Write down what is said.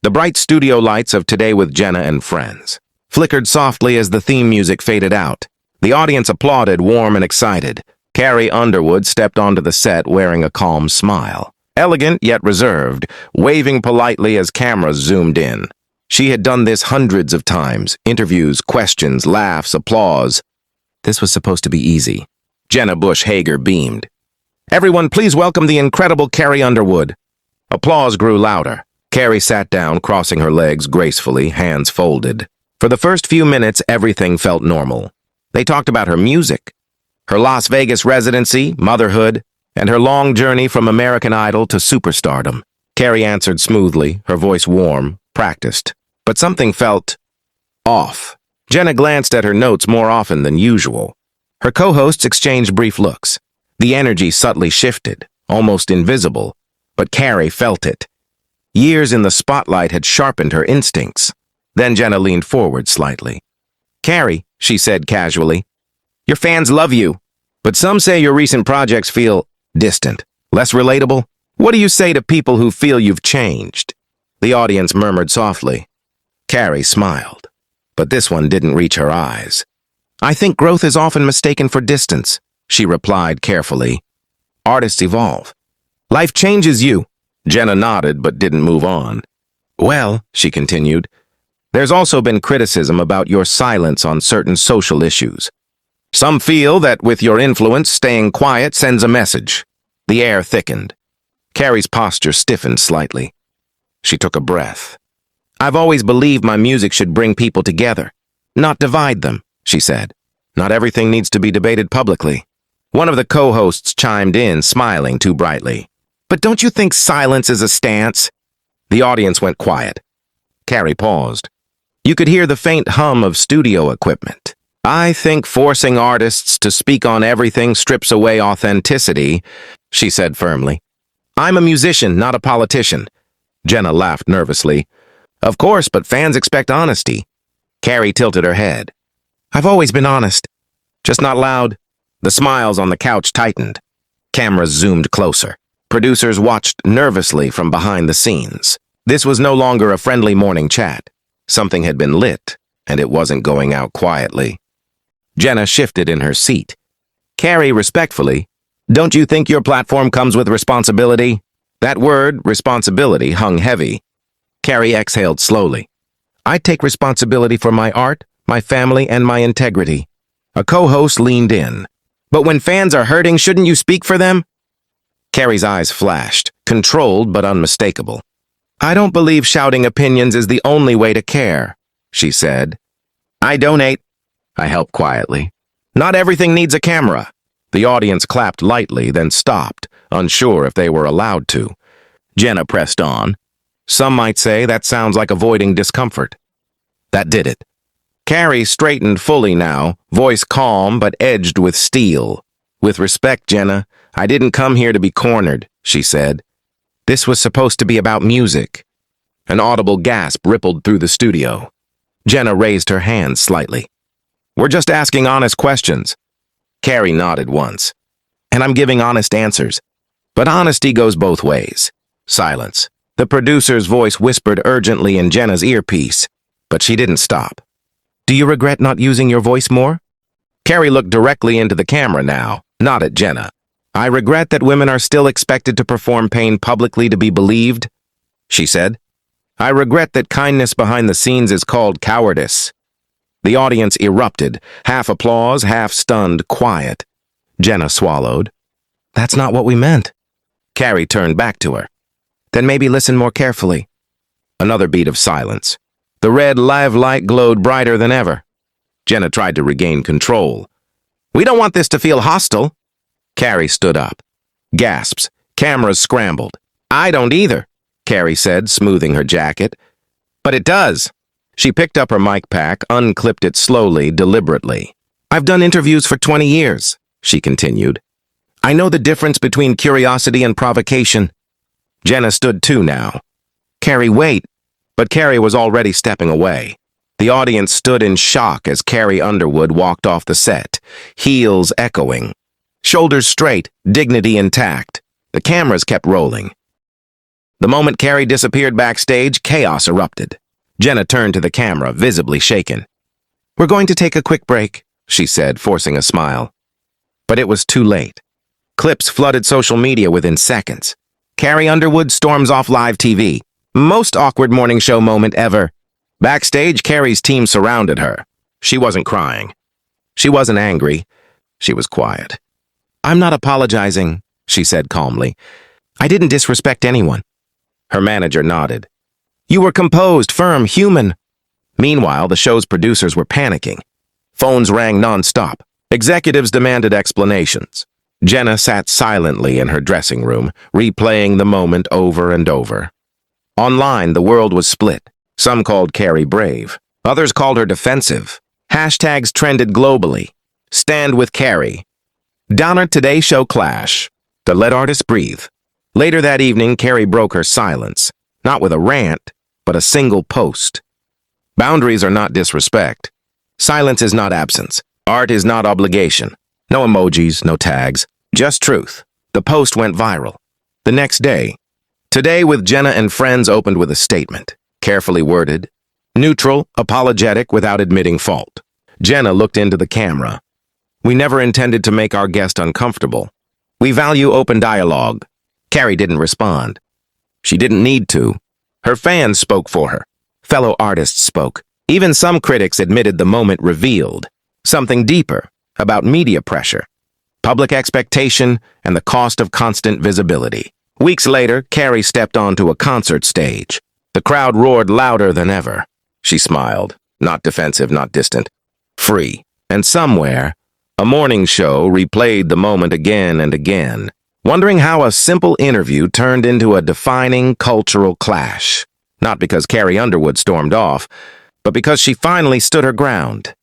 The bright studio lights of Today with Jenna and Friends flickered softly as the theme music faded out. The audience applauded, warm and excited. Carrie Underwood stepped onto the set wearing a calm smile, elegant yet reserved, waving politely as cameras zoomed in. She had done this hundreds of times. Interviews, questions, laughs, applause. This was supposed to be easy. Jenna Bush Hager beamed. "Everyone, please welcome the incredible Carrie Underwood." Applause grew louder. Carrie sat down, crossing her legs gracefully, hands folded. For the first few minutes, everything felt normal. They talked about her music, her Las Vegas residency, motherhood, and her long journey from American Idol to superstardom. Carrie answered smoothly, her voice warm, practiced. But something felt off. Jenna glanced at her notes more often than usual. Her co-hosts exchanged brief looks. The energy subtly shifted, almost invisible, but Carrie felt it. Years in the spotlight had sharpened her instincts. Then Jenna leaned forward slightly. "Carrie," she said casually, "your fans love you, but some say your recent projects feel distant, less relatable. What do you say to people who feel you've changed?" The audience murmured softly. Carrie smiled, but this one didn't reach her eyes. "I think growth is often mistaken for distance," she replied carefully. "Artists evolve. Life changes you." Jenna nodded but didn't move on. "Well," she continued, "there's also been criticism about your silence on certain social issues. Some feel that with your influence, staying quiet sends a message." The air thickened. Carrie's posture stiffened slightly. She took a breath. "I've always believed my music should bring people together, not divide them," she said. "Not everything needs to be debated publicly." One of the co-hosts chimed in, smiling too brightly. "But don't you think silence is a stance?" The audience went quiet. Carrie paused. You could hear the faint hum of studio equipment. "I think forcing artists to speak on everything strips away authenticity," she said firmly. "I'm a musician, not a politician." Jenna laughed nervously. "Of course, but fans expect honesty." Carrie tilted her head. "I've always been honest, just not loud." The smiles on the couch tightened. Cameras zoomed closer. Producers watched nervously from behind the scenes. This was no longer a friendly morning chat. Something had been lit, and it wasn't going out quietly. Jenna shifted in her seat. "Carrie, respectfully, don't you think your platform comes with responsibility?" That word, responsibility, hung heavy. Carrie exhaled slowly. "I take responsibility for my art, my family, and my integrity." A co-host leaned in. "But when fans are hurting, shouldn't you speak for them?" Carrie's eyes flashed, controlled but unmistakable. "I don't believe shouting opinions is the only way to care," she said. "I donate," I helped quietly. "Not everything needs a camera." The audience clapped lightly, then stopped, unsure if they were allowed to. Jenna pressed on. "Some might say that sounds like avoiding discomfort." That did it. Carrie straightened fully now, voice calm but edged with steel. "With respect, Jenna, I didn't come here to be cornered," she said. "This was supposed to be about music." An audible gasp rippled through the studio. Jenna raised her hands slightly. "We're just asking honest questions." Carrie nodded once. "And I'm giving honest answers. But honesty goes both ways." Silence. The producer's voice whispered urgently in Jenna's earpiece, but she didn't stop. "Do you regret not using your voice more?" Carrie looked directly into the camera now, not at Jenna. "I regret that women are still expected to perform pain publicly to be believed," she said. "I regret that kindness behind the scenes is called cowardice." The audience erupted, half applause, half stunned, quiet. Jenna swallowed. "That's not what we meant." Carrie turned back to her. "Then maybe listen more carefully." Another beat of silence. The red live light glowed brighter than ever. Jenna tried to regain control. "We don't want this to feel hostile." Carrie stood up. Gasps. Cameras scrambled. "I don't either," Carrie said, smoothing her jacket. "But it does." She picked up her mic pack, unclipped it slowly, deliberately. "I've done interviews for 20 years, she continued. "I know the difference between curiosity and provocation." Jenna stood too now. "Carrie, wait." But Carrie was already stepping away. The audience stood in shock as Carrie Underwood walked off the set, heels echoing. Shoulders straight, dignity intact. The cameras kept rolling. The moment Carrie disappeared backstage, chaos erupted. Jenna turned to the camera, visibly shaken. "We're going to take a quick break," she said, forcing a smile. But it was too late. Clips flooded social media within seconds. Carrie Underwood storms off live TV. Most awkward morning show moment ever. Backstage, Carrie's team surrounded her. She wasn't crying. She wasn't angry. She was quiet. "I'm not apologizing," she said calmly. "I didn't disrespect anyone." Her manager nodded. "You were composed, firm, human." Meanwhile, the show's producers were panicking. Phones rang nonstop. Executives demanded explanations. Jenna sat silently in her dressing room, replaying the moment over and over. Online, the world was split. Some called Carrie brave. Others called her defensive. Hashtags trended globally. Stand with Carrie. Downer Today Show clash. To let artists breathe. Later that evening, Carrie broke her silence. Not with a rant, but a single post. Boundaries are not disrespect. Silence is not absence. Art is not obligation. No emojis, no tags, just truth. The post went viral. The next day, Today with Jenna and Friends opened with a statement. Carefully worded. Neutral, apologetic without admitting fault. Jenna looked into the camera. "We never intended to make our guest uncomfortable. We value open dialogue." Carrie didn't respond. She didn't need to. Her fans spoke for her. Fellow artists spoke. Even some critics admitted the moment revealed something deeper about media pressure, public expectation, and the cost of constant visibility. Weeks later, Carrie stepped onto a concert stage. The crowd roared louder than ever. She smiled, not defensive, not distant, free. And somewhere, a morning show replayed the moment again and again, wondering how a simple interview turned into a defining cultural clash. Not because Carrie Underwood stormed off, but because she finally stood her ground.